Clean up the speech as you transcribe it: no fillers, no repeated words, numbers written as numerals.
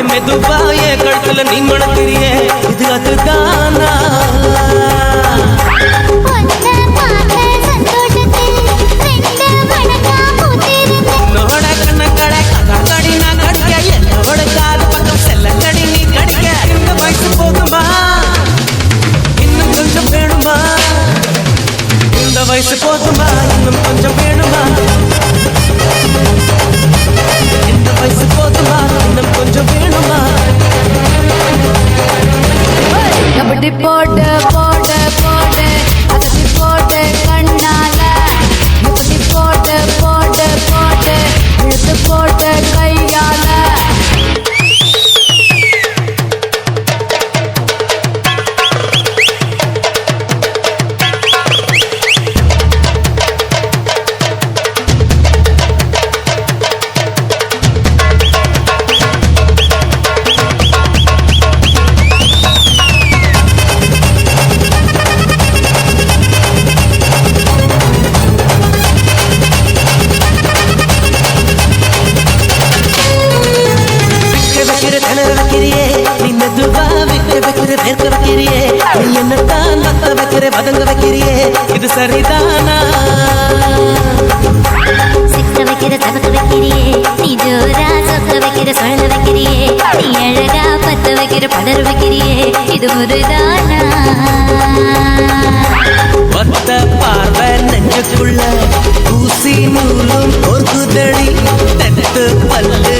மெதுவாயே கழுத்துல நீ மணக்கிறியே இது அதுதானா என்னோட கண்ணக்கடை கடி நான் கடிக்க என்னோட காது பக்கம் செல்லக்கடி நீ கடிக்க இந்த வயசு போகுமா இன்னும் கொஞ்சம் வேணுமா இந்த வயசு போகுமா இன்னும் கொஞ்சம் வேணுமா இந்த வயசு போதுமா இன்னும் கொஞ்சம் வேணுமா கபடி போட்டு போட்டு போட்டு அகத்தி போட்டு கண்ணால இப்படி போட்டு போட்டு போட்டு இழுத்து போட்டு கையால நீ மெதுவா விக்க வைக்கிற வேர்க்க வைக்கிறியே நீ என்னத்தான் மத்த வைக்கிற பதங்க வைக்கிறியே இது சரிதானா சிக்க வைக்கிற தவக்க வைக்கிறியே நீ ஜோரா சொக்க வைக்கிற சொல்ல வைக்கிறியே நீ அழகா பத்த வைக்கிற பதற வைக்கிறியே இது முருதானா ஒத்த பார்வை நெஞ்சுக்குள்ள ஊசி நூலும் ஒரு குதடி தட்டு பல்லு